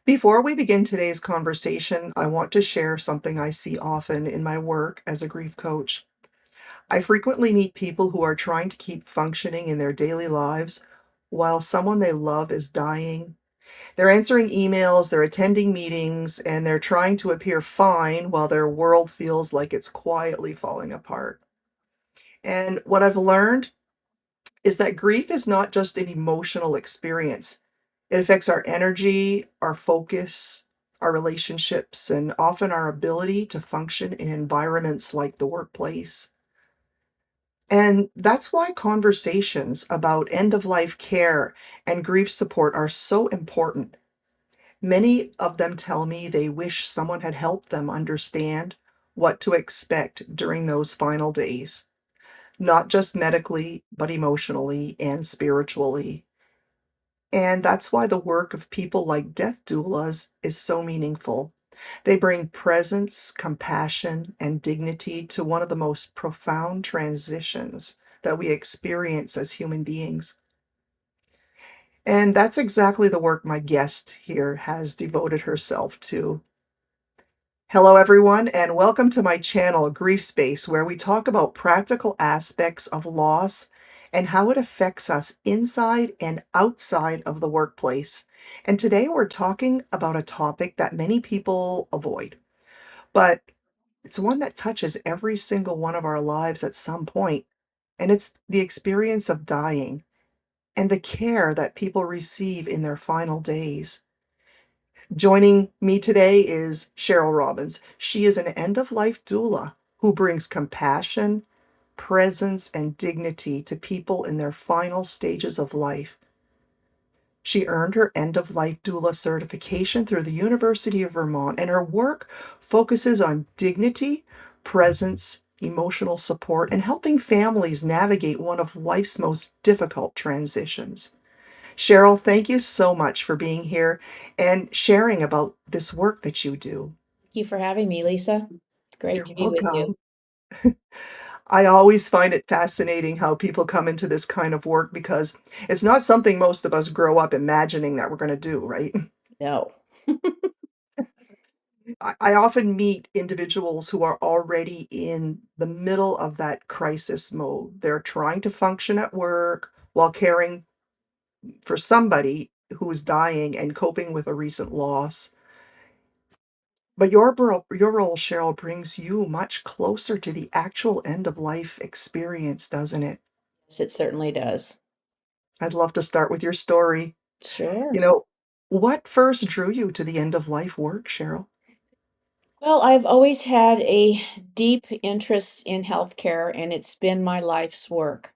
Before we begin today's conversation, I want to share something I see often in my work as a grief coach. I frequently meet people who are trying to keep functioning in their daily lives while someone they love is dying. They're answering emails, they're attending meetings, and they're trying to appear fine while their world feels like it's quietly falling apart. And what I've learned is that grief is not just an emotional experience. It affects our energy, our focus, our relationships, and often our ability to function in environments like the workplace. And that's why conversations about end of life care and grief support are so important. Many of them tell me they wish someone had helped them understand what to expect during those final days, not just medically, but emotionally and spiritually. And that's why the work of people like death doulas is so meaningful. They bring presence, compassion, and dignity to one of the most profound transitions that we experience as human beings. And that's exactly the work my guest here has devoted herself to. Hello, everyone, and welcome to my channel, Grief Space, where we talk about practical aspects of loss and how it affects us inside and outside of the workplace. And today we're talking about a topic that many people avoid, but it's one that touches every single one of our lives at some point, and it's the experience of dying and the care that people receive in their final days. Joining me today is Cheryl Robbins. She is an end-of-life doula who brings compassion, presence, and dignity to people in their final stages of life. She earned her end-of-life doula certification through the University of Vermont, and her work focuses on dignity, presence, emotional support, and helping families navigate one of life's most difficult transitions. Cheryl, thank you so much for being here and sharing about this work that you do. Thank you for having me, Lisa. It's great You're to be with you. welcome. I always find it fascinating how people come into this kind of work because it's not something most of us grow up imagining that we're going to do, right? No. I often meet individuals who are already in the middle of that crisis mode. They're trying to function at work while caring for somebody who's dying and coping with a recent loss. But your role, Cheryl, brings you much closer to the actual end of life experience, doesn't it? Yes, it certainly does. I'd love to start with your story. Sure. You know, what first drew you to the end of life work, Cheryl? Well, I've always had a deep interest in healthcare, and it's been my life's work.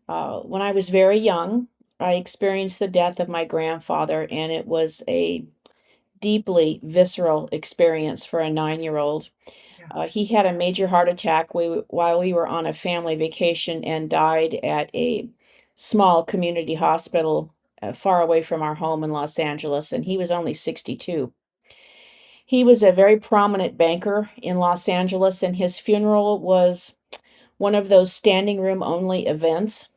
When I was very young, I experienced the death of my grandfather, and it was a deeply visceral experience for a 9-year-old. Yeah. He had a major heart attack while we were on a family vacation and died at a small community hospital far away from our home in Los Angeles, and he was only 62. He was a very prominent banker in Los Angeles, and his funeral was one of those standing room only events.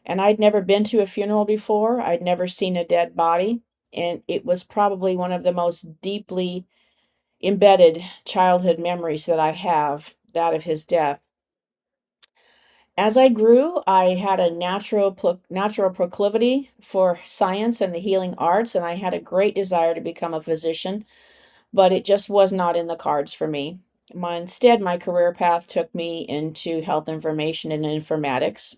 And I'd never been to a funeral before, I'd never seen a dead body, and it was probably one of the most deeply embedded childhood memories that I have, that of his death. As I grew, I had a natural proclivity for science and the healing arts, and I had a great desire to become a physician, but it just was not in the cards for me. Instead, my career path took me into health information and informatics.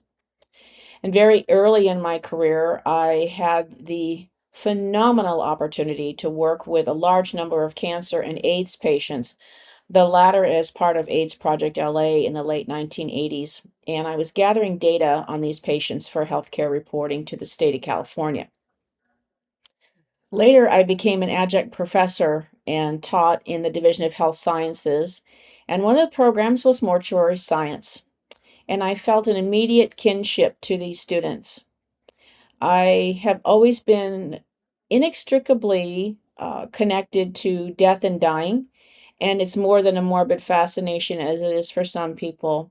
And very early in my career, I had the phenomenal opportunity to work with a large number of cancer and AIDS patients, the latter as part of AIDS Project LA in the late 1980s. And I was gathering data on these patients for healthcare reporting to the state of California. Later, I became an adjunct professor and taught in the Division of Health Sciences. And one of the programs was mortuary science. And I felt an immediate kinship to these students. I have always been inextricably connected to death and dying, and it's more than a morbid fascination as it is for some people.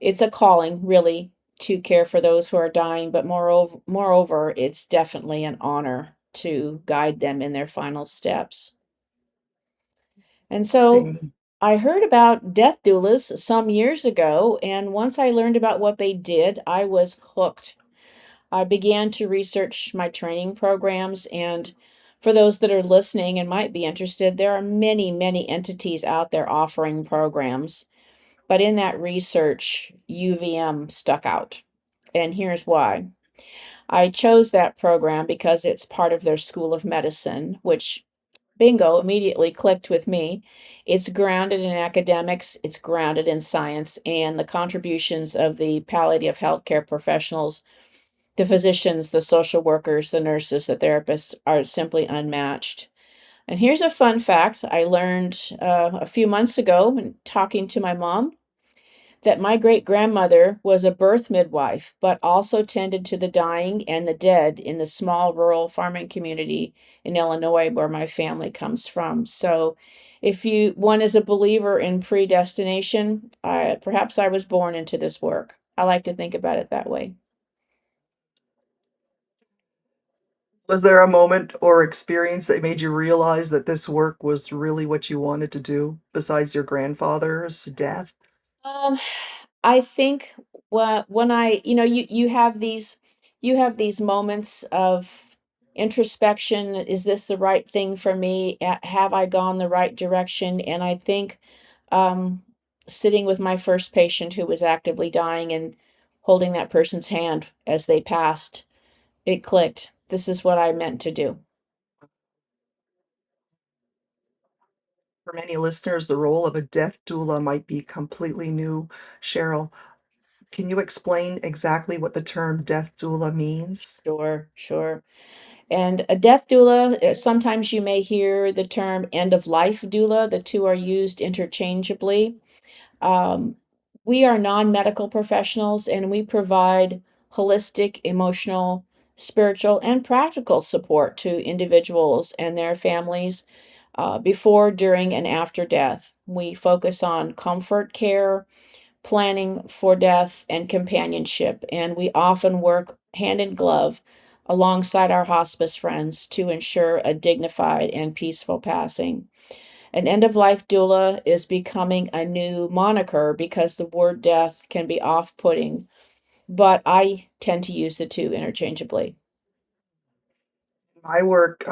It's a calling, really, to care for those who are dying, but moreover, it's definitely an honor. to guide them in their final steps. And so Same. I heard about death doulas some years ago, and once I learned about what they did, I was hooked. I began to research my training programs, and for those that are listening and might be interested, there are many, many entities out there offering programs. But in that research, UVM stuck out. And here's why. I chose that program because it's part of their School of Medicine, which bingo immediately clicked with me. It's grounded in academics, it's grounded in science, and the contributions of the palliative healthcare professionals, the physicians, the social workers, the nurses, the therapists are simply unmatched. And here's a fun fact I learned a few months ago when talking to my mom that my great grandmother was a birth midwife, but also tended to the dying and the dead in the small rural farming community in Illinois where my family comes from. So, if one is a believer in predestination, perhaps I was born into this work. I like to think about it that way. Was there a moment or experience that made you realize that this work was really what you wanted to do besides your grandfather's death? Um, I think when you have these moments of introspection. Is this the right thing for me? Have I gone the right direction? And I think um, sitting with my first patient who was actively dying and holding that person's hand as they passed, it clicked. This is what I meant to do. For many listeners, the role of a death doula might be completely new. Cheryl, can you explain exactly what the term death doula means? Sure, sure. And a death doula, sometimes you may hear the term end-of-life doula. The two are used interchangeably. Um, we are non-medical professionals and we provide holistic, emotional, spiritual, and practical support to individuals and their families before, during, and after death. We focus on comfort care, planning for death, and companionship, and we often work hand in glove alongside our hospice friends to ensure a dignified and peaceful passing. An end of life doula is becoming a new moniker because the word death can be off putting, but I tend to use the two interchangeably. My work,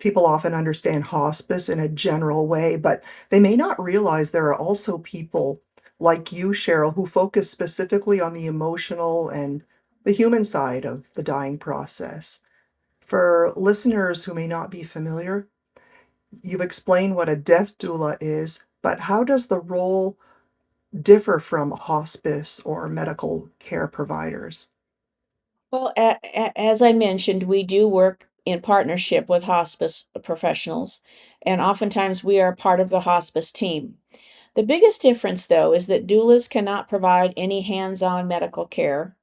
people often understand hospice in a general way, but they may not realize there are also people like you, Cheryl, who focus specifically on the emotional and the human side of the dying process. For listeners who may not be familiar, you've explained what a death doula is, but how does the role differ from hospice or medical care providers? Well, as I mentioned, we do work in partnership with hospice professionals, and oftentimes we are part of the hospice team. The biggest difference, though, is that doulas cannot provide any hands on medical care,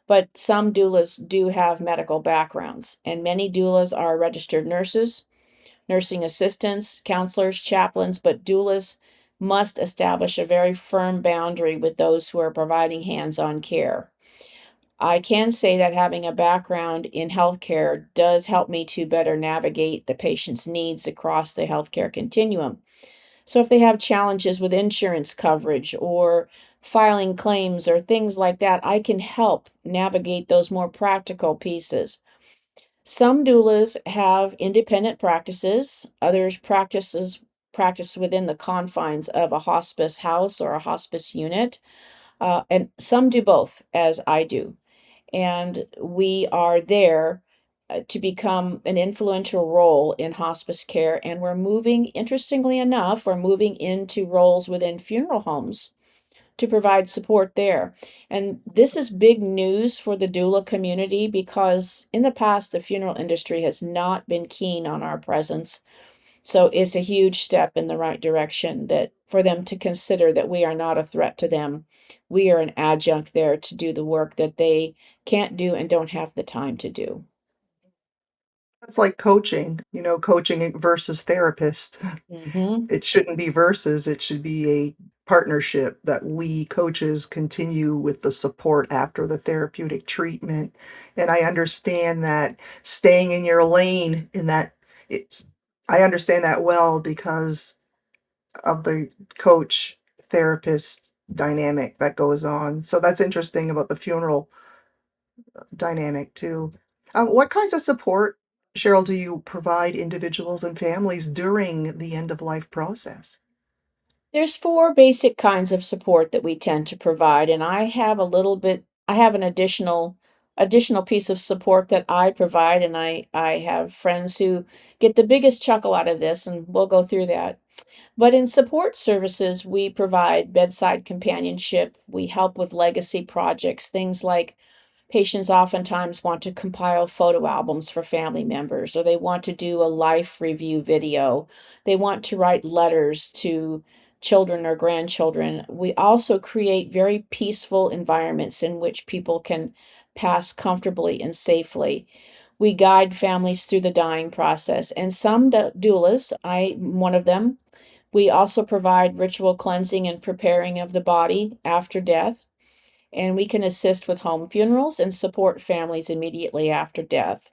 but some doulas do have medical backgrounds, and many doulas are registered nurses, nursing assistants, counselors, chaplains, but doulas must establish a very firm boundary with those who are providing hands on care. I can say that having a background in healthcare does help me to better navigate the patient's needs across the healthcare continuum. So, if they have challenges with insurance coverage or filing claims or things like that, I can help navigate those more practical pieces. Some doulas have independent practices, others practice within the confines of a hospice house or a hospice unit, and some do both, as I do. And we are there to become an influential role in hospice care. And we're moving, interestingly enough, we're moving into roles within funeral homes to provide support there. And this is big news for the doula community because in the past, the funeral industry has not been keen on our presence. So it's a huge step in the right direction that for them to consider that we are not a threat to them. We are an adjunct there to do the work that they can't do and don't have the time to do. It's like coaching, coaching versus therapist. Hmm. It shouldn't be versus, it should be a partnership that we coaches continue with the support after the therapeutic treatment. And I understand that staying in your lane in that it's I understand that well because of the coach therapist dynamic that goes on. So that's interesting about the funeral dynamic too. What kinds of support, Cheryl, do you provide individuals and families during the end of life process? There's 4 basic kinds of support that we tend to provide, and I have an additional piece of support that I provide, and I have friends who get the biggest chuckle out of this, and we'll go through that. But in support services, we provide bedside companionship, we help with legacy projects, things like patients oftentimes want to compile photo albums for family members, or they want to do a life review video. They want to write letters to children or grandchildren. We also create very peaceful environments in which people can pass comfortably and safely. We guide families through the dying process, and some doulas, I'm one of them. We also provide ritual cleansing and preparing of the body after death, and we can assist with home funerals and support families immediately after death.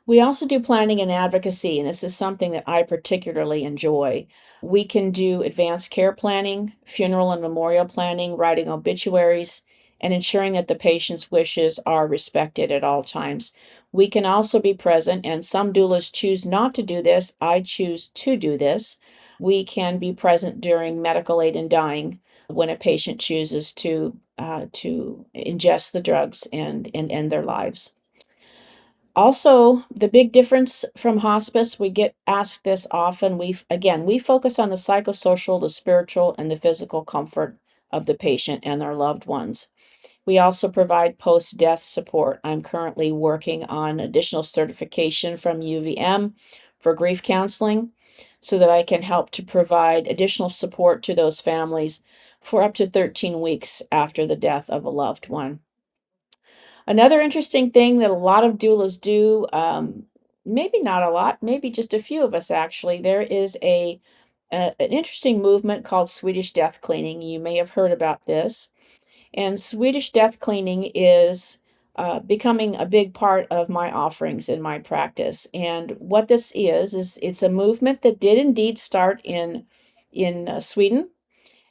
We also do planning and advocacy, and this is something that I particularly enjoy. We can do advanced care planning, funeral and memorial planning, writing obituaries, and ensuring that the patient's wishes are respected at all times. We can also be present, and some doulas choose not to do this. I choose to do this. We can be present during medical aid in dying when a patient chooses to ingest the drugs and end their lives. Also, the big difference from hospice, we get asked this often. We focus on the psychosocial, the spiritual, and the physical comfort of the patient and their loved ones. We also provide post-death support. I'm currently working on additional certification from UVM for grief counseling so that I can help to provide additional support to those families for up to 13 weeks after the death of a loved one. Another interesting thing that a lot of doulas do, maybe not a lot, maybe just a few of us actually, there is an interesting movement called Swedish death cleaning. You may have heard about this. And Swedish death cleaning is becoming a big part of my offerings in my practice. And what this is it's a movement that did indeed start in Sweden,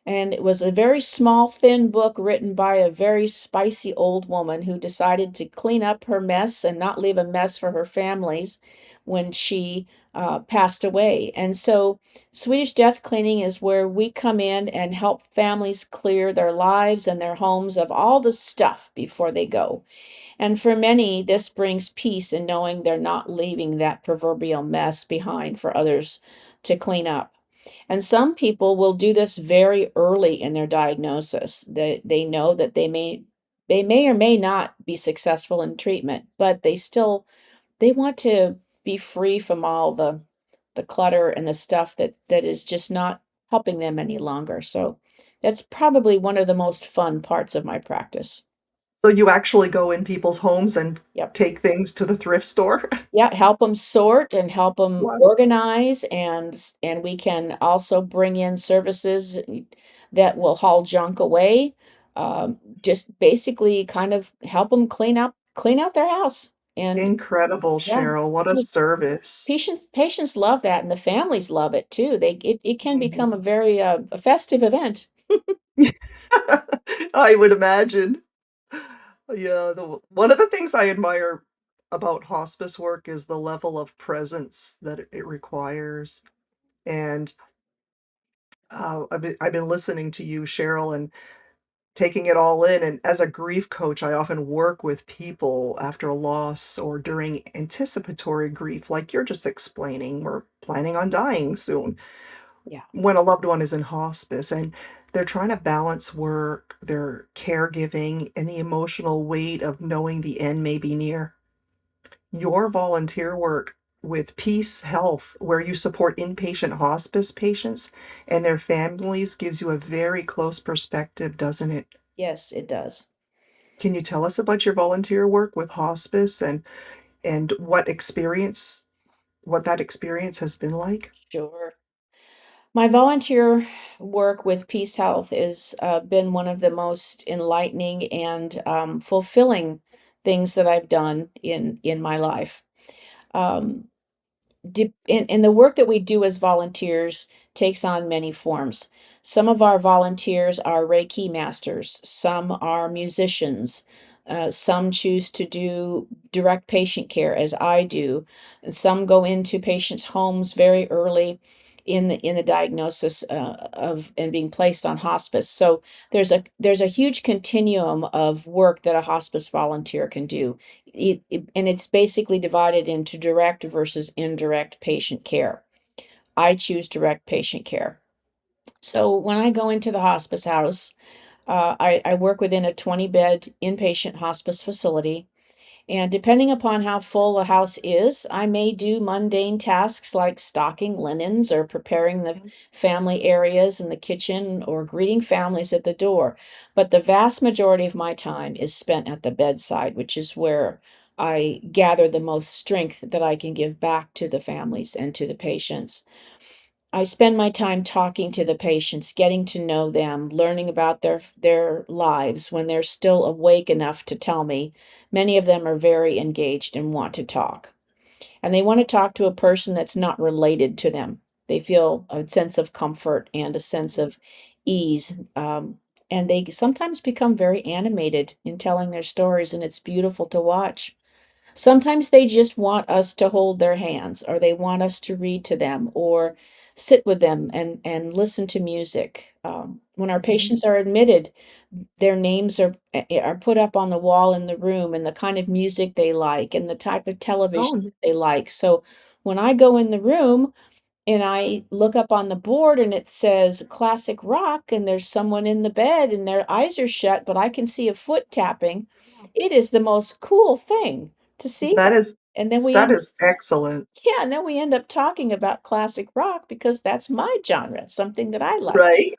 and it was a very small, thin book written by a very spicy old woman who decided to clean up her mess and not leave a mess for her families when she passed away. And so, Swedish death cleaning is where we come in and help families clear their lives and their homes of all the stuff before they go. And for many, this brings peace in knowing they're not leaving that proverbial mess behind for others to clean up. And some people will do this very early in their diagnosis. They know that they may or may not be successful in treatment, but they want to be free from all the clutter and the stuff that is just not helping them any longer. So that's probably one of the most fun parts of my practice. So you actually go in people's homes and Yep. take things to the thrift store? Yeah, help them sort and help them Wow, organize, and we can also bring in services that will haul junk away, just basically kind of help them clean out their house, and incredible, yeah, Cheryl, what a and service. patients love that, and the families love it too. It can become Mhm. a very, a festive event. I would imagine. Yeah, one of the things I admire about hospice work is the level of presence that it requires, and, I've been listening to you, Cheryl, and taking it all in, and as a grief coach, I often work with people after a loss or during anticipatory grief, like you're just explaining, we're planning on dying soon, Yeah. when a loved one is in hospice, and they're trying to balance work, their caregiving, and the emotional weight of knowing the end may be near. Your volunteer work with Peace Health, where you support inpatient hospice patients and their families, gives you a very close perspective, doesn't it? Yes, it does. Can you tell us about your volunteer work with hospice and what that experience has been like? Sure. My volunteer work with Peace Health has been one of the most enlightening and fulfilling things that I've done in my life. Um, and the work that we do as volunteers takes on many forms. Some of our volunteers are Reiki masters, some are musicians, some choose to do direct patient care, as I do, and some go into patients' homes very early in the diagnosis of and being placed on hospice. So there's a huge continuum of work that a hospice volunteer can do, and it's basically divided into direct versus indirect patient care. I choose direct patient care. So when I go into the hospice house, I work within a 20-bed inpatient hospice facility. And depending upon how full a house is, I may do mundane tasks like stocking linens or preparing the family areas in the kitchen or greeting families at the door. But the vast majority of my time is spent at the bedside, which is where I gather the most strength that I can give back to the families and to the patients. I spend my time talking to the patients, getting to know them, learning about their lives when they're still awake enough to tell me. Many of them are very engaged and want to talk. And they want to talk to a person that's not related to them. They feel a sense of comfort and a sense of ease. And they sometimes become very animated in telling their stories, and it's beautiful to watch. Sometimes they just want us to hold their hands, or they want us to read to them, or sit with them and listen to music. When our Mhm. patients are admitted, their names are put up on the wall in the room, and the kind of music they like, and the type of television Oh, they like. So when I go in the room and I look up on the board and it says classic rock, and there's someone in the bed and their eyes are shut, but I can see a foot tapping, it is the most cool thing to see that that. is And then we that end is excellent. yeah, and then we end up talking about classic rock because that's my genre, something that I like. Right?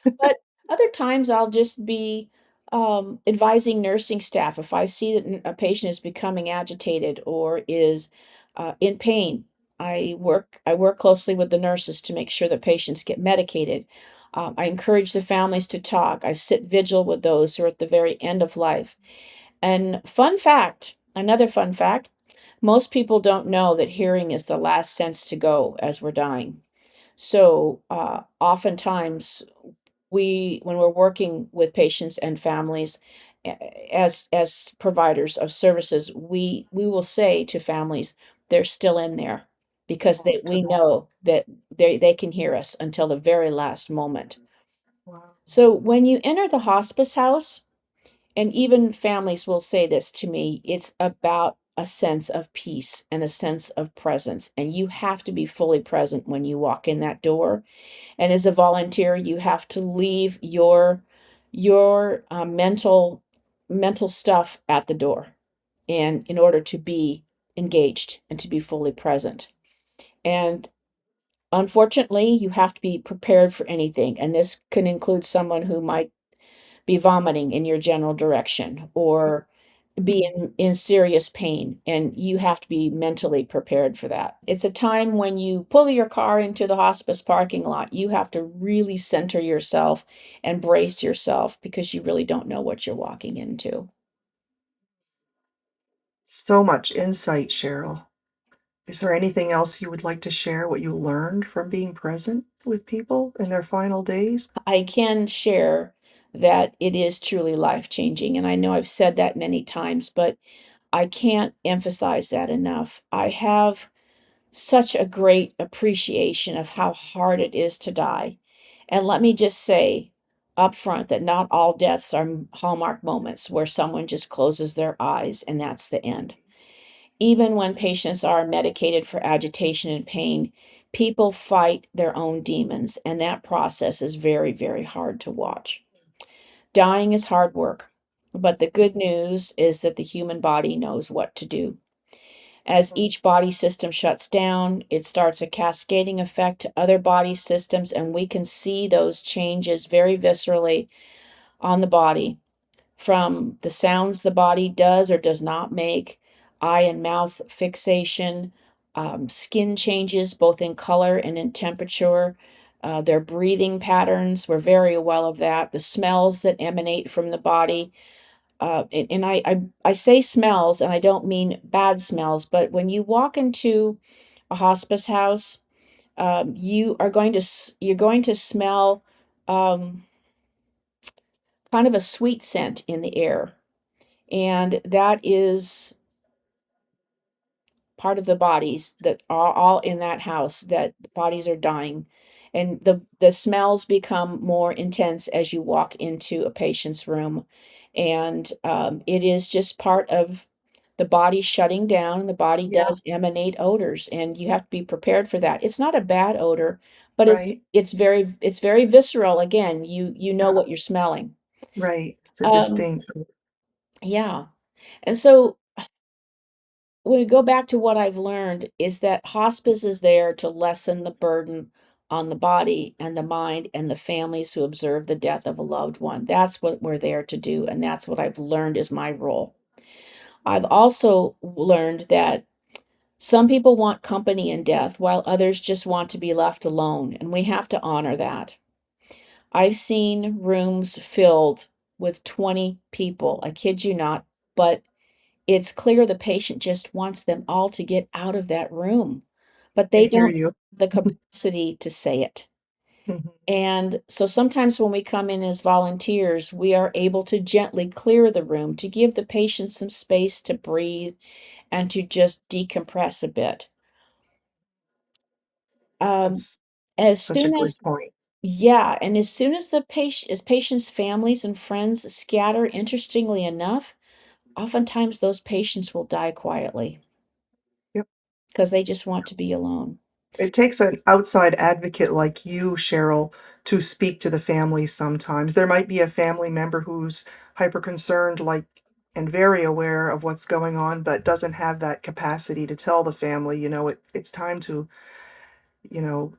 But other times I'll just be advising nursing staff if I see that a patient is becoming agitated or is in pain. I work closely with the nurses to make sure that patients get medicated. I encourage the families to talk. I sit vigil with those who are at the very end of life. And another fun fact, most people don't know that hearing is the last sense to go as we're dying. So, oftentimes when we're working with patients and families as providers of services, we will say to families, they're still in there because Oh, to we know that they can hear us until the very last moment. wow. So when you enter the hospice house, and even families will say this to me, it's about a sense of peace and a sense of presence. And you have to be fully present when you walk in that door. And as a volunteer, you have to leave your mental stuff at the door, and in order to be engaged and to be fully present. And unfortunately, you have to be prepared for anything. And this can include someone who might be vomiting in your general direction or be Mhm. in serious pain, and you have to be mentally prepared for that. It's a time when you pull your car into the hospice parking lot, you have to really center yourself and brace yourself because you really don't know what you're walking into. So much insight, Cheryl. Is there anything else you would like to share what you learned from being present with people in their final days? I can share that it is truly life changing, and I know I've said that many times, but I can't emphasize that enough. I have such a great appreciation of how hard it is to die. And let me just say up front that not all deaths are hallmark moments where someone just closes their eyes and that's the end. Even when patients are medicated for agitation and pain, people fight their own demons, and that process is very, very hard to watch. Dying is hard work, but the good news is that the human body knows what to do. As each body system shuts down, it starts a cascading effect to other body systems, and we can see those changes very viscerally on the body, from the sounds the body does or does not make, eye and mouth fixation, skin changes both in color and in temperature, their breathing patterns. We're very aware of that. The smells that emanate from the body. And I say smells, and I don't mean bad smells, but when you walk into a hospice house, you're going to smell um, kind of a sweet scent in the air, and that is part of the bodies that are all in that house, that the bodies are dying, and the smells become more intense as you walk into a patient's room, and it is just part of the body shutting down, and the body Yeah, does emanate odors, and you have to be prepared for that. It's not a bad odor, but right. it's very visceral. Again, you know Uh-huh. what you're smelling. Right. It's a Um, distinct. yeah. And so when we go back to what I've learned is that hospice is there to lessen the burden on the body and the mind and the families who observe the death of a loved one. That's what we're there to do, and that's what I've learned is my role. I've also learned that some people want company in death while others just want to be left alone, and we have to honor that. I've seen rooms filled with 20 people, I kid you not, but it's clear the patient just wants them all to get out of that room, but I they hear don't you. have the capacity to say it. Mhm. And so sometimes when we come in as volunteers, we are able to gently clear the room to give the patient some space to breathe and to just decompress a bit. Um, That's as such a soon great as point. Yeah, and as soon as patient's families and friends scatter, interestingly enough, oftentimes those patients will die quietly Yep. because they just want to be alone. It takes an outside advocate like you, Cheryl, to speak to the family sometimes. There might be a family member who's hyper concerned, like, and very aware of what's going on, but doesn't have that capacity to tell the family, it's time to, you know,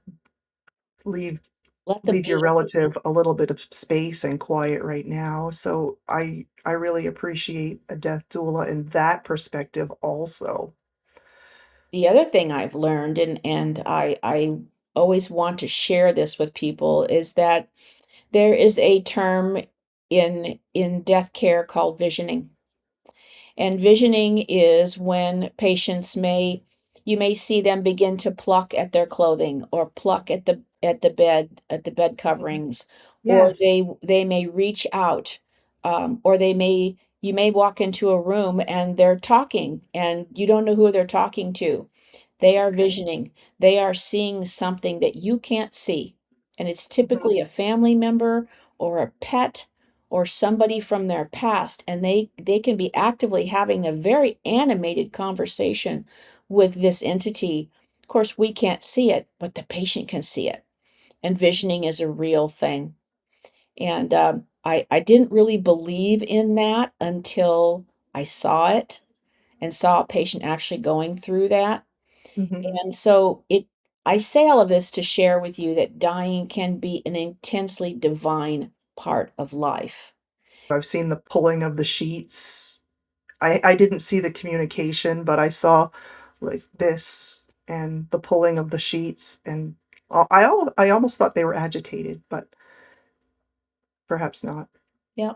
leave Let them leave your be. relative a little bit of space and quiet right now. So I really appreciate a death doula in that perspective also. The other thing I've learned, and I always want to share this with people, is that there is a term in death care called visioning. And visioning is when patients may you may see them begin to pluck at their clothing or pluck at the bed Mhm. coverings, or Yes. they may reach out, or they may you may walk into a room and they're talking and you don't know who they're talking to. They are Okay. visioning. They are seeing something that you can't see. And it's Mhm. typically a family member or a pet or somebody from their past, and they can be actively having a very animated conversation with this entity. Of course, we can't see it, but the patient can see it, and visioning is a real thing. And I didn't really believe in that until I saw it and saw a patient actually going through that. Mhm. And so it I say all of this to share with you that dying can be an intensely divine part of life. I've seen the pulling of the sheets. I didn't see the communication, but I saw, like, this and the pulling of the sheets, and I almost thought they were agitated, but perhaps not. Yeah.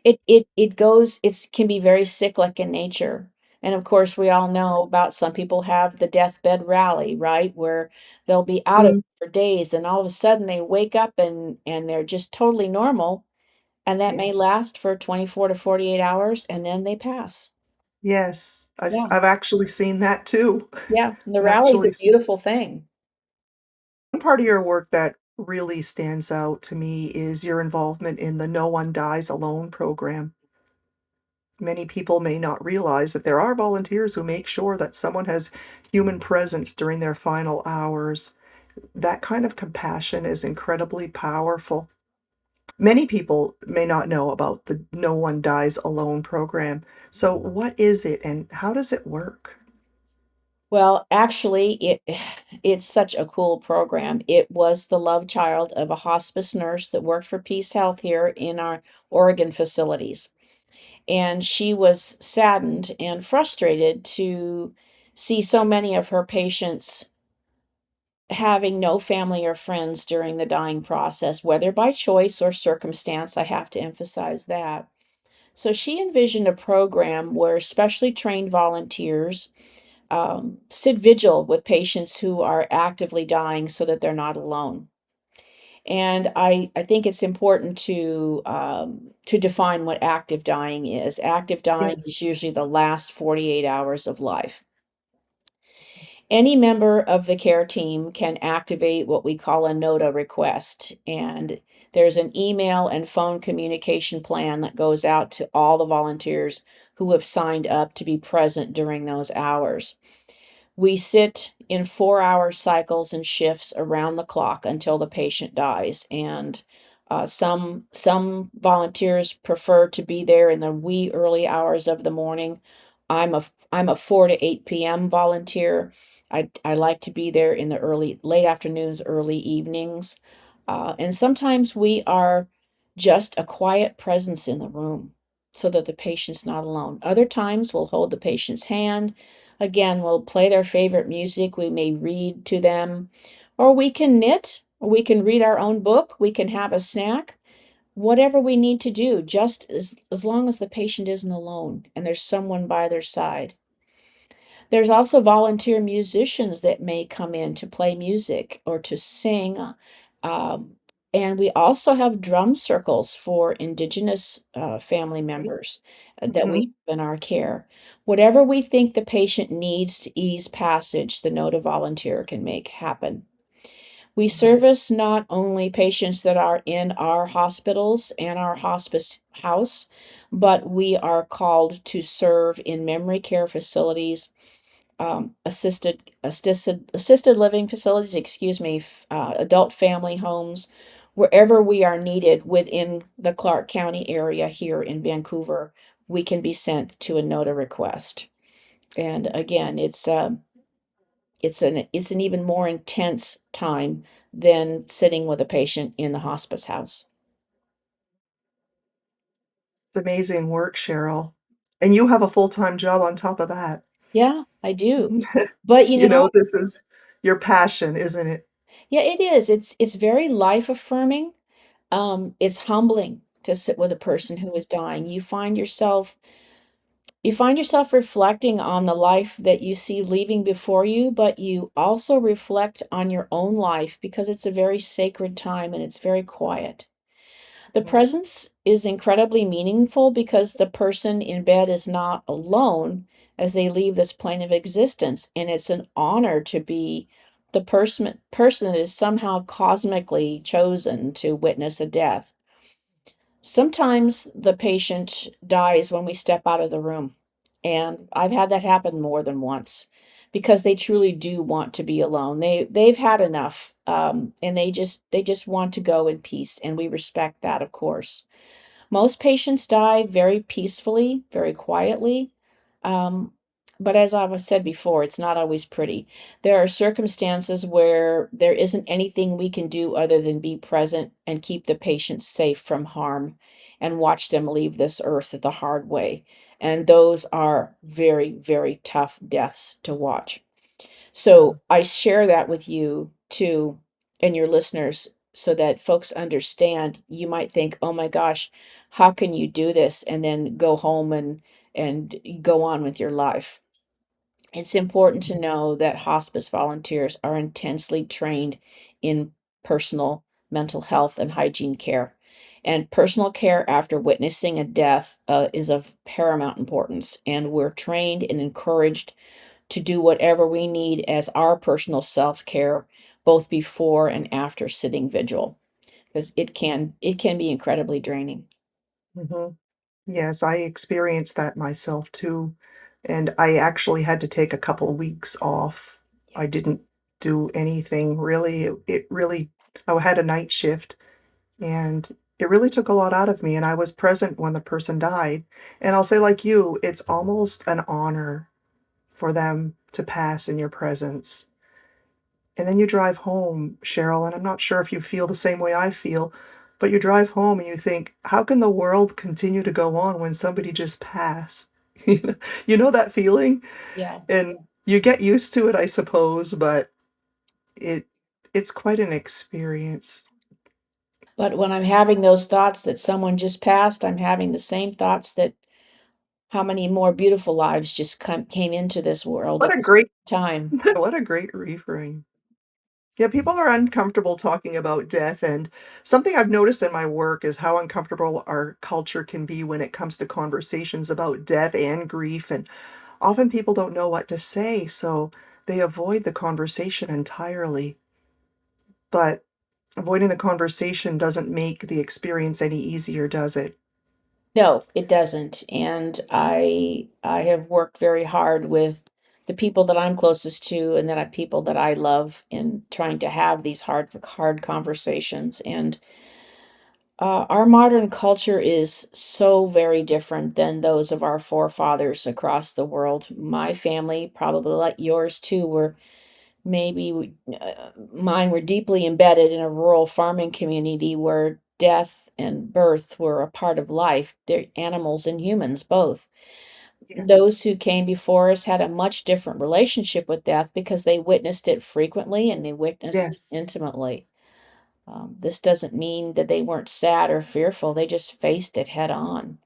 It it goes it's can be very cyclic in nature. And of course, we all know about some people have the deathbed rally, right? Where they'll be out of Mm. it for days, and all of a sudden they wake up and they're just totally normal, and that may Yes. last for 24 to 48 hours, and then they pass. Yes. Yeah. I've actually seen that too. Yeah. The I've rally is a actually seen beautiful thing. one part of your work that really stands out to me is your involvement in the No One Dies Alone program. Many people may not realize that there are volunteers who make sure that someone has human presence during their final hours. That kind of compassion is incredibly powerful. Many people may not know about the No One Dies Alone program. So, what is it and how does it work? Well, actually, it's such a cool program. It was the love child of a hospice nurse that worked for Peace Health here in our Oregon facilities. And she was saddened and frustrated to see so many of her patients having no family or friends during the dying process, whether by choice or circumstance. I have to emphasize that. So she envisioned a program where specially trained volunteers sit vigil with patients who are actively dying so that they're not alone. And I think it's important to define what active dying is. Active dying Yes. is usually the last 48 hours of life. Any member of the care team can activate what we call a NOTA request, and there's an email and phone communication plan that goes out to all the volunteers who have signed up to be present during those hours. We sit in 4-hour cycles and shifts around the clock until the patient dies, and some volunteers prefer to be there in the wee early hours of the morning. I'm a 4 to 8 p.m. volunteer. I like to be there in the late afternoons, early evenings, and sometimes we are just a quiet presence in the room so that the patient's not alone. Other times we'll hold the patient's hand. Again, we'll play their favorite music. We may read to them, or we can knit, or we can read our own book. We can have a snack, whatever we need to do, just as long as the patient isn't alone and there's someone by their side. There's also volunteer musicians that may come in to play music or to sing. Um, and we also have drum circles for Indigenous family members that we Hmm. have in our care. Whatever we think the patient needs to ease passage, the NOTA volunteer can make happen. We service not only patients that are in our hospitals and our hospice house, but we are called to serve in memory care facilities, assisted living facilities, excuse me, adult family homes, wherever we are needed within the Clark County area here in Vancouver, we can be sent to a NOTA request. And again, it's an even more intense time than sitting with a patient in the hospice house. It's amazing work, Cheryl. And you have a full-time job on top of that. Yeah, I do. But You know, this is your passion, isn't it? yeah, it is. It's very life affirming. It's humbling to sit with a person who is dying. You find yourself reflecting on the life that you see leaving before you, but you also reflect on your own life because it's a very sacred time and it's very quiet. The Mhm. presence is incredibly meaningful because the person in bed is not alone as they leave this plane of existence, and it's an honor to be the person that is somehow cosmically chosen to witness a death. Sometimes the patient dies when we step out of the room, and I've had that happen more than once because they truly do want to be alone. They've had enough, and they just want to go in peace, and we respect that, of course. Most patients die very peacefully, very quietly. Um, but as I've said before, it's not always pretty. There are circumstances where there isn't anything we can do other than be present and keep the patient safe from harm and watch them leave this earth the hard way. And those are very, very tough deaths to watch. Yeah. So I share that with you too and your listeners so that folks understand. You might think, "Oh my gosh, how can you do this?" and then go home and go on with your life. It's important to Mhm. know that hospice volunteers are intensely trained in personal mental health and hygiene care. And personal care after witnessing a death is of paramount importance. And we're trained and encouraged to do whatever we need as our personal self-care, both before and after sitting vigil, because it can be incredibly draining. Mhm. Yes, I experienced that myself too, and I actually had to take a couple weeks off. Yeah. I didn't do anything really. It really I had a night shift, and it really took a lot out of me, and I was present when the person died. And I'll say like you, it's almost an honor for them to pass in your presence. And then you drive home, Cheryl, and I'm not sure if you feel the same way I feel, but you drive home and you think, "How can the world continue to go on when somebody just passed?" You know that feeling? Yeah. And you get used to it, I suppose, but it It's quite an experience. But when I'm having those thoughts that someone just passed, I'm having the same thoughts that how many more beautiful lives just came into this world What at a the great same time. what a great reframe. Yeah, people are uncomfortable talking about death, and something I've noticed in my work is how uncomfortable our culture can be when it comes to conversations about death and grief, and often people don't know what to say, so they avoid the conversation entirely. But avoiding the conversation doesn't make the experience any easier, does it? No, it doesn't, and I have worked very hard with the people that I'm closest to and that I people that I love in trying to have these hard conversations, and our modern culture is so very different than those of our forefathers across the world. My family, probably like yours too, were mine were deeply embedded in a rural farming community where death and birth were a part of life. They're animals and humans both. Yes. Those who came before us had a much different relationship with death because they witnessed it frequently and they witnessed it Yes. intimately. This doesn't mean that they weren't sad or fearful, they just faced it head on.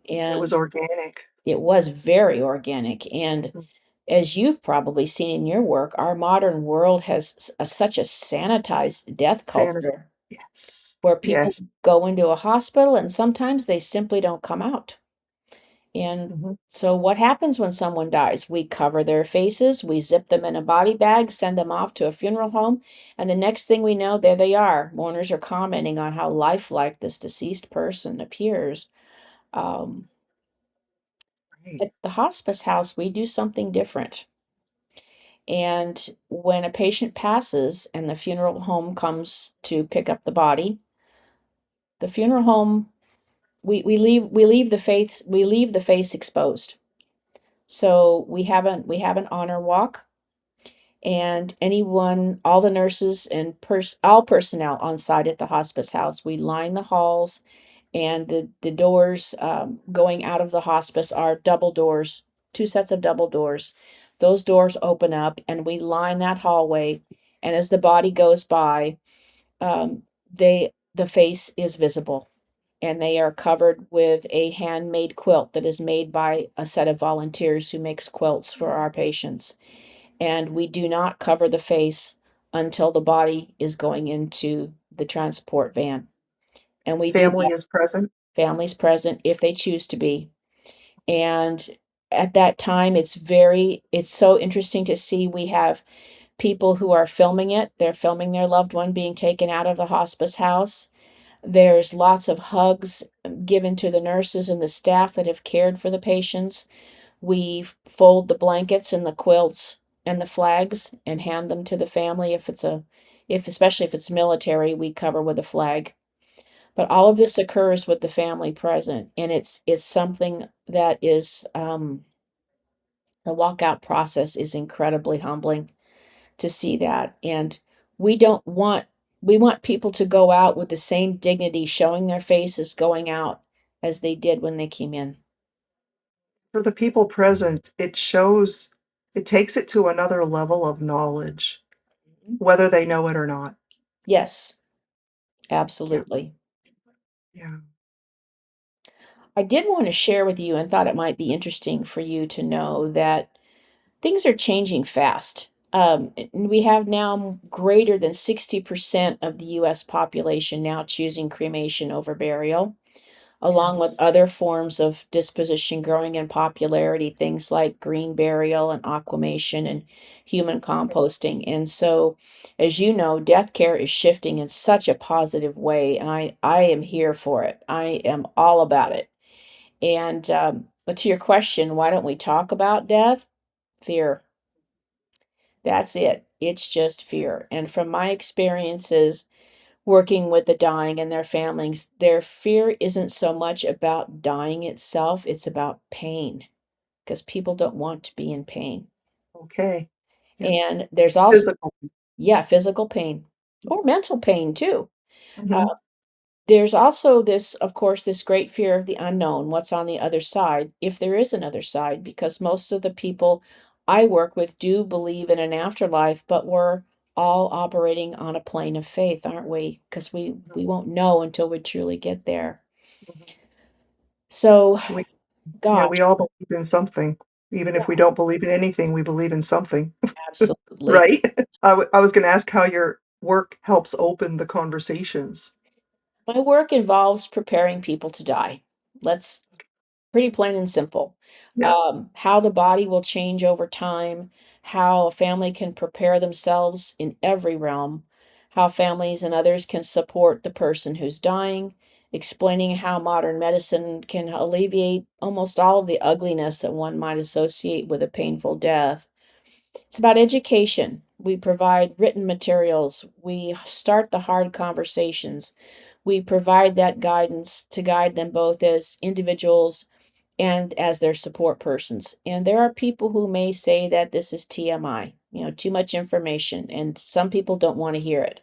It was And organic. it was very organic. And Mm. as you've probably seen in your work, our modern world has such a sanitized death Sanity. culture Yes. where people Yes. go into a hospital and sometimes they simply don't come out. And Mhm. so, what happens when someone dies? We cover their faces, we zip them in a body bag, send them off to a funeral home, and the next thing we know, there they are. Mourners are commenting on how lifelike this deceased person appears. Um, Right. at the hospice house, we do something different. And when a patient passes and the funeral home comes to pick up the body, the funeral home we leave the face exposed. So we have an honor walk, and anyone, all the nurses and all personnel on site at the hospice house, we line the halls, and the doors going out of the hospice are double doors, two sets of double doors. Those doors open up, and we line that hallway. And as the body goes by, the face is visible, and they are covered with a handmade quilt that is made by a set of volunteers who makes quilts for our patients, and we do not cover the face until the body is going into the transport van. And we do Family that, is present. families present if they choose to be. And at that time, it's so interesting to see. We have people who are filming it. They're filming their loved one being taken out of the hospice house. There's lots of hugs given to the nurses and the staff that have cared for the patients. We fold the blankets and the quilts and the flags and hand them to the family if especially if it's military, we cover with a flag. But all of this occurs with the family present, and it's something that is the walkout process is incredibly humbling to see that. And we don't want we want people to go out with the same dignity showing their faces going out as they did when they came in. For the people present, it takes it to another level of knowledge, Mhm. whether they know it or not. Yes, Yeah. absolutely. Yeah. I did want to share with you and thought it might be interesting for you to know that things are changing fast. And we have now greater than 60% of the US population now choosing cremation over burial, along with Yes. other forms of disposition growing in popularity, things like green burial and aquamation and human composting. And so, as you know, death care is shifting in such a positive way, and I am here for it. I am all about it. And but to your question, why don't we talk about death? Fear. That's it. It's just fear. And from my experiences working with the dying and their families, their fear isn't so much about dying itself, it's about pain because people don't want to be in pain. Okay. Yeah. And there's also, Physical. yeah, physical pain or mental pain too. Uh, Mhm. there's also this, of course, this great fear of the unknown, what's on the other side, if there is another side, because most of the people I work with do believe in an afterlife, but we're all operating on a plane of faith, aren't we? Because we won't know until we truly get there. Mhm. So, We Yeah, gosh, we all believe in something. Even if we yeah, don't believe in anything, we believe in something, absolutely. right? I was gonna ask how your work helps open the conversations. My work involves preparing people to die. Let's Pretty plain and simple. Yeah, How the body will change over time, how a family can prepare themselves in every realm, how families and others can support the person who's dying, explaining how modern medicine can alleviate almost all of the ugliness that one might associate with a painful death. It's about education. We provide written materials. We start the hard conversations. We provide that guidance to guide them both as individuals and as their support persons. And there are people who may say that this is TMI, too much information, and some people don't want to hear it.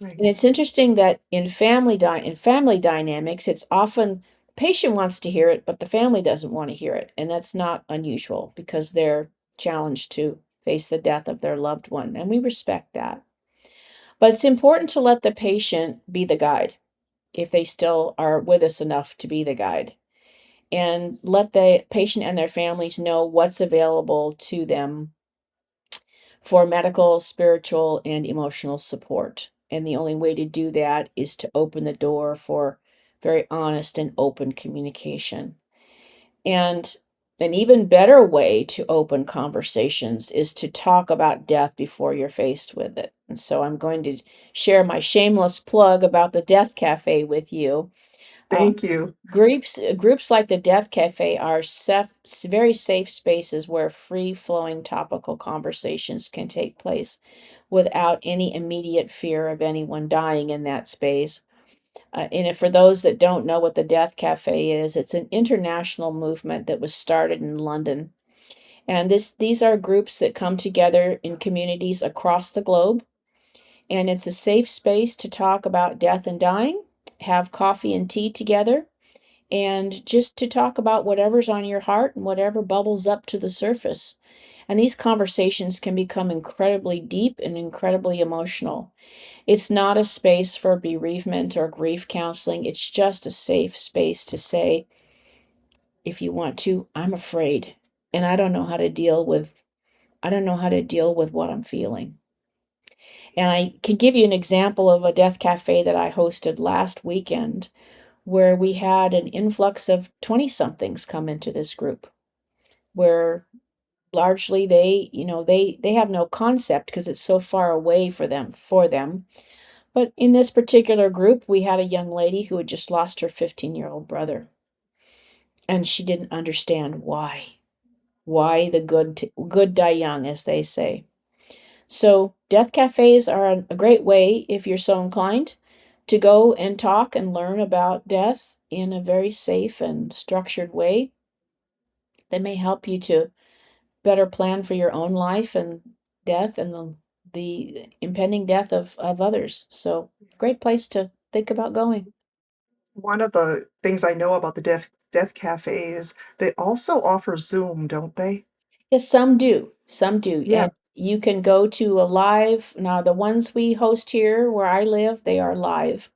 right. And it's interesting that in family dynamics, it's often the patient wants to hear it, but the family doesn't want to hear it. And that's not unusual because they're challenged to face the death of their loved one, and we respect that. But it's important to let the patient be the guide if they still are with us enough to be the guide, and let the patient and their families know what's available to them for medical, spiritual, and emotional support. And the only way to do that is to open the door for very honest and open communication. And an even better way to open conversations is to talk about death before you're faced with it. And so I'm going to share my shameless plug about the Death Cafe with you. Uh, Thank you. groups like the Death Cafe are very safe spaces where free-flowing topical conversations can take place without any immediate fear of anyone dying in that space. For those that don't know what the Death Cafe is, it's an international movement that was started in London. And these are groups that come together in communities across the globe. And it's a safe space to talk about death and dying, have coffee and tea together, and just to talk about whatever's on your heart and whatever bubbles up to the surface. And these conversations can become incredibly deep and incredibly emotional. It's not a space for bereavement or grief counseling. It's just a safe space to say, if you want to, I'm afraid and I don't know how to deal with what I'm feeling. And I can give you an example of a death cafe that I hosted last weekend where we had an influx of 20 somethings come into this group where largely they have no concept because it's so far away for them. But in this particular group, we had a young lady who had just lost her 15-year-old brother, and she didn't understand why the good die young, as they say. So death cafes are a great way, if you're so inclined, to go and talk and learn about death in a very safe and structured way that may help you to better plan for your own life and death and the impending death of others. So great place to think about going. One of the things I know about the Death Cafe is they also offer Zoom, don't they? Yes, some do. Some do. Yeah. And you can go to a live. Now, the ones we host here where I live, they are live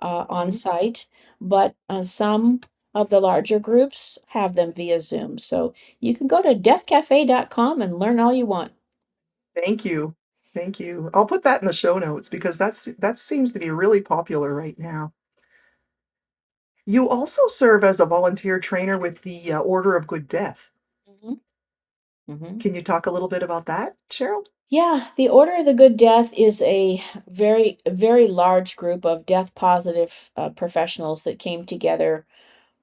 on Mhm. site, but some of the larger groups have them via Zoom. So you can go to deathcafe.com and learn all you want. Thank you. Thank you. I'll put that in the show notes because that seems to be really popular right now. You also serve as a volunteer trainer with the Order of Good Death. Mhm. Mhm. Can you talk a little bit about that, Cheryl? Yeah, the Order of the Good Death is a very large group of death positive professionals that came together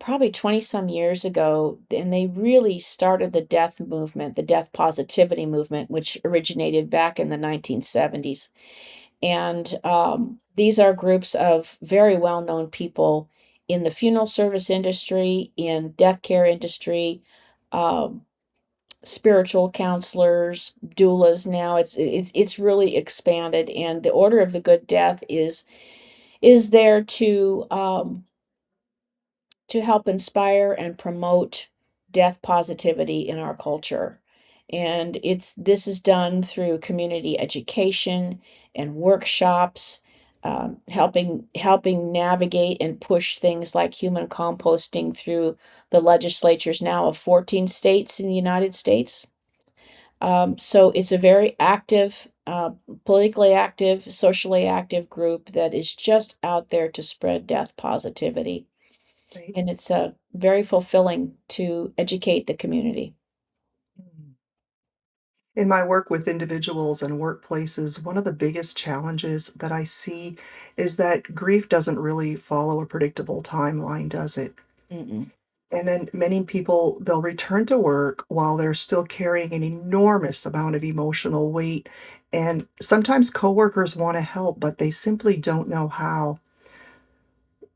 probably 20 some years ago, and they really started the death movement, the death positivity movement, which originated back in the 1970s. And these are groups of very well known people in the funeral service industry, in death care industry. Um, Spiritual counselors, doulas now. It's really expanded, and the Order of the Good Death is there to help inspire and promote death positivity in our culture. And this is done through community education and workshops, helping navigate and push things like human composting through the legislatures now of 14 states in the United States. So it's a very active, politically active, socially active group that is just out there to spread death positivity. Right. And it's very fulfilling to educate the community. Mm. In my work with individuals and workplaces, one of the biggest challenges that I see is that grief doesn't really follow a predictable timeline, does it? Mm-mm. And then many people, they'll return to work while they're still carrying an enormous amount of emotional weight. And sometimes coworkers want to help, but they simply don't know how.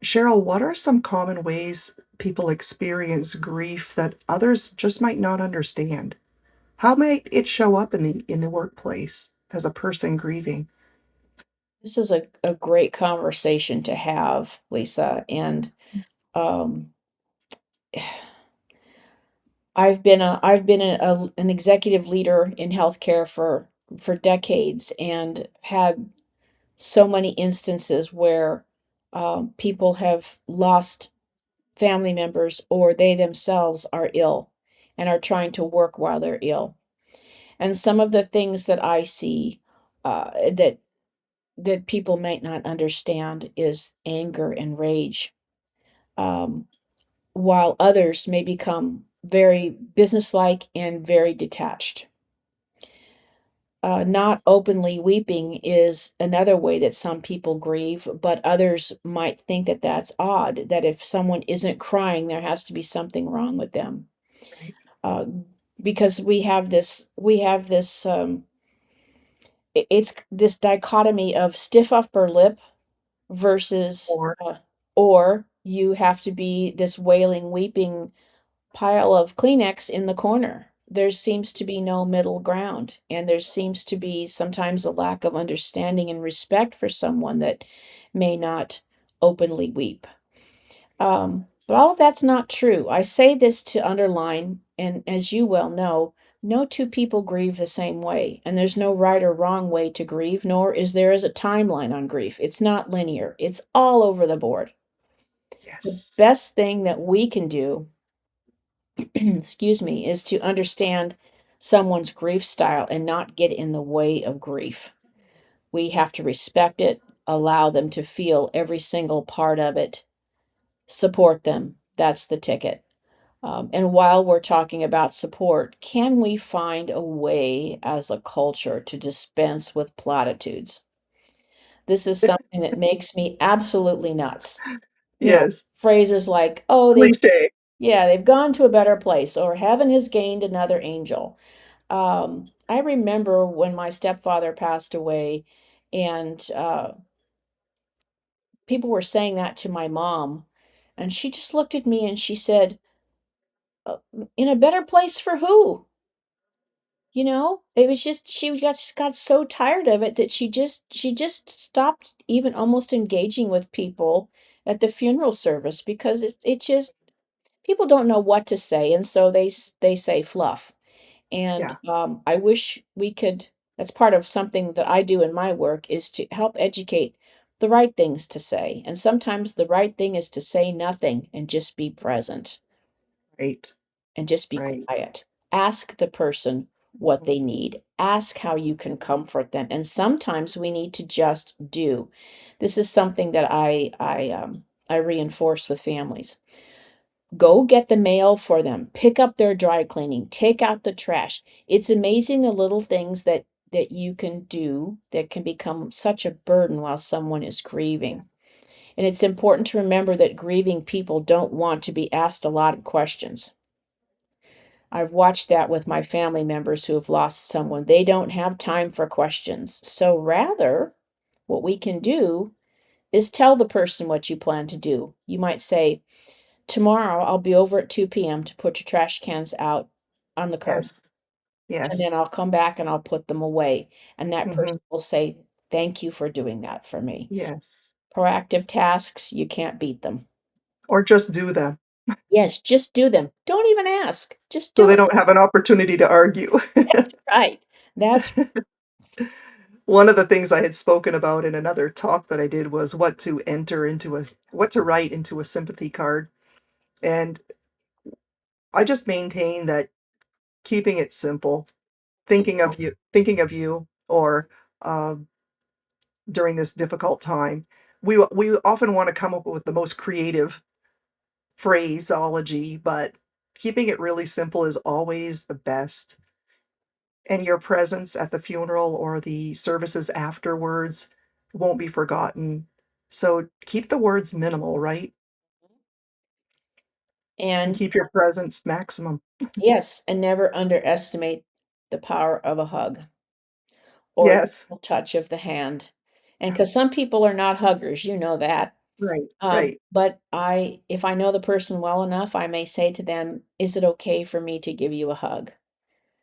Cheryl, what are some common ways people experience grief that others just might not understand? How might it show up in the workplace as a person grieving? This is a great conversation to have, Lisa. And um, I've been an executive leader in healthcare for decades and had so many instances where people have lost family members or they themselves are ill and are trying to work while they're ill. And some of the things that I see that people might not understand is anger and rage, um, while others may become very businesslike and very detached. Not openly weeping is another way that some people grieve, but others might think that that's odd, that if someone isn't crying, there has to be something wrong with them. Right. Uh, because we have this, it's this dichotomy of stiff upper lip versus, Or or you have to be this wailing, weeping pile of Kleenex in the corner. There seems to be no middle ground, and there seems to be sometimes a lack of understanding and respect for someone that may not openly weep. But all of that's not true. I say this to underline, and as you well know, no two people grieve the same way, and there's no right or wrong way to grieve, nor is there as a timeline on grief. It's not linear. It's all over the board. The yes. best thing that we can do excuse me, is to understand someone's grief style and not get in the way of grief. We have to respect it, allow them to feel every single part of it, support them. That's the ticket. And while we're talking about support, can we find a way as a culture to dispense with platitudes? This is something that makes me absolutely nuts. You know, Yes. phrases like, oh, Cliche. they've gone to a better place, or heaven has gained another angel. I remember when my stepfather passed away, and people were saying that to my mom, and she just looked at me and she said, "In a better place for who?" You know, it was just just got so tired of it that she just stopped even almost engaging with people at the funeral service because it just people don't know what to say, and so they say fluff. And, Yeah. I wish we could that's part of something that I do in my work is to help educate the right things to say, and sometimes the right thing is to say nothing and just be present Right. and just be Right. quiet. Ask the person what Mhm. they need. Ask how you can comfort them, and sometimes we need to just do. This is something that I reinforce with families. Go get the mail for them, pick up their dry cleaning, take out the trash. It's amazing the little things that you can do that can become such a burden while someone is grieving. Yes. And it's important to remember that grieving people don't want to be asked a lot of questions. I've watched that with my family members who have lost someone. They don't have time for questions. So rather, what we can do is tell the person what you plan to do. You might say, tomorrow, I'll be over at 2 p.m. to put your trash cans out on the curb, Yes. and then Yes. I'll come back and I'll put them away, and that Mhm. person will say, "Thank you for doing that for me." Yes. Proactive tasks, you can't beat them. Or just do them. Yes, just do them. Don't even ask. Just So do they it. don't have an opportunity to argue. That's right. That's One of the things I had spoken about in another talk that I did was what to write into a sympathy card, and I just maintain that keeping it simple, thinking of you, or, um, during this difficult time, we often wanna come up with the most creative phraseology, but keeping it really simple is always the best, and your presence at the funeral or the services afterwards won't be forgotten. So keep the words minimal, right? And and keep your presence maximum. yes, and never underestimate the power of a hug or a Yes. gentle touch of the hand. And Yeah. because some people are not huggers, you know that. Right, right, But if I know the person well enough, I may say to them, "Is it okay for me to give you a hug?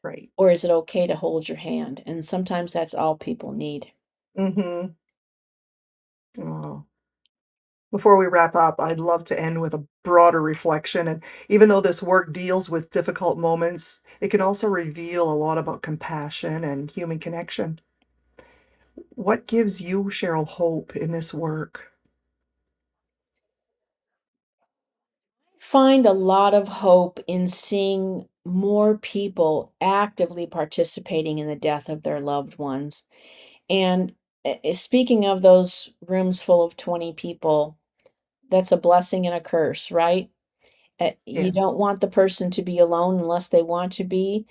right. Or is it okay to hold your hand?" And sometimes that's all people need. Mhm. Oh. Before we wrap up, I'd love to end with a broader reflection. And even though this work deals with difficult moments, it can also reveal a lot about compassion and human connection. What gives you, Cheryl, hope in this work? Find a lot of hope in seeing more people actively participating in the death of their loved ones. And speaking of those rooms full of 20 people, that's a blessing and a curse, right? You Yes. don't want the person to be alone unless they want to be.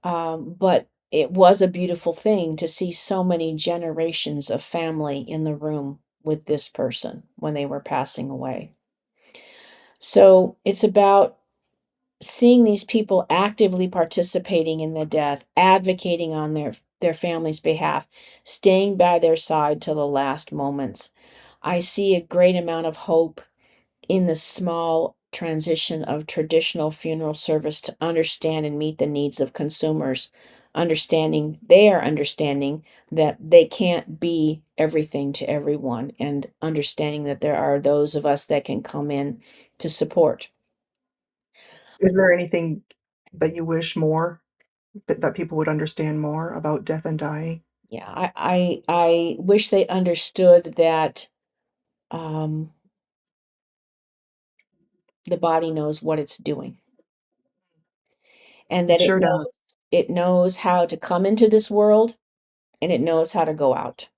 But it was a beautiful thing to see so many generations of family in the room with this person when they were passing away. So it's about seeing these people actively participating in the death, advocating on their family's behalf, staying by their side till the last moments. I see a great amount of hope in the small transition of traditional funeral service to understand and meet the needs of consumers, understanding they are understanding that they can't be everything to everyone, and understanding that there are those of us that can come in to support. Is there anything that you wish more, that people would understand more about death and dying? Yeah, I wish they understood that um, the body knows what it's doing, and It that sure does. it knows how to come into this world, and it knows how to go out.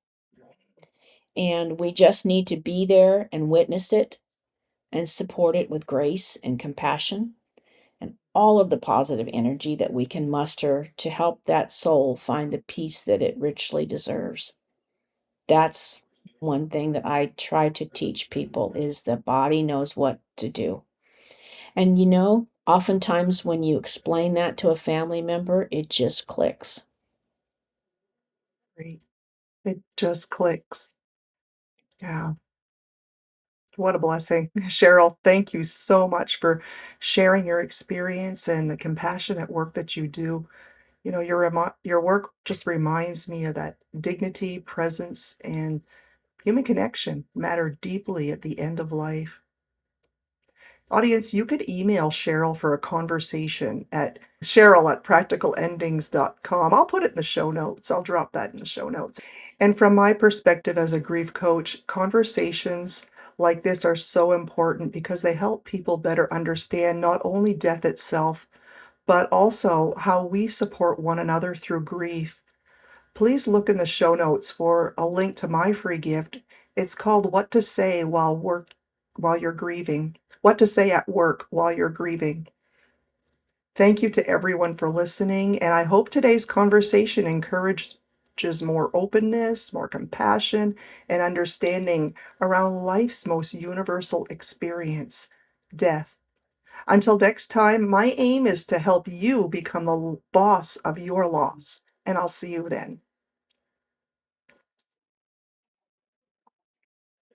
And we just need to be there and witness it and support it with grace and compassion and all of the positive energy that we can muster to help that soul find the peace that it richly deserves. That's one thing that I try to teach people is the body knows what to do. And oftentimes when you explain that to a family member, it just clicks. Great. It just clicks. Yeah. What a blessing. Cheryl, thank you so much for sharing your experience and the compassionate work that you do. Your work just reminds me of that dignity, presence, and human connection matter deeply at the end of life. Audience, you could email Cheryl for a conversation at cheryl@practicalendings.com. I'll put it in the show notes. I'll drop that in the show notes. And from my perspective as a grief coach, conversations like this are so important because they help people better understand not only death itself, but also how we support one another through grief. Please look in the show notes for a link to my free gift. It's called What to Say While You're Grieving. What to Say at Work While You're Grieving. Thank you to everyone for listening, and I hope today's conversation encourages more openness, more compassion, and understanding around life's most universal experience, death. Until next time, my aim is to help you become the boss of your loss, and I'll see you then.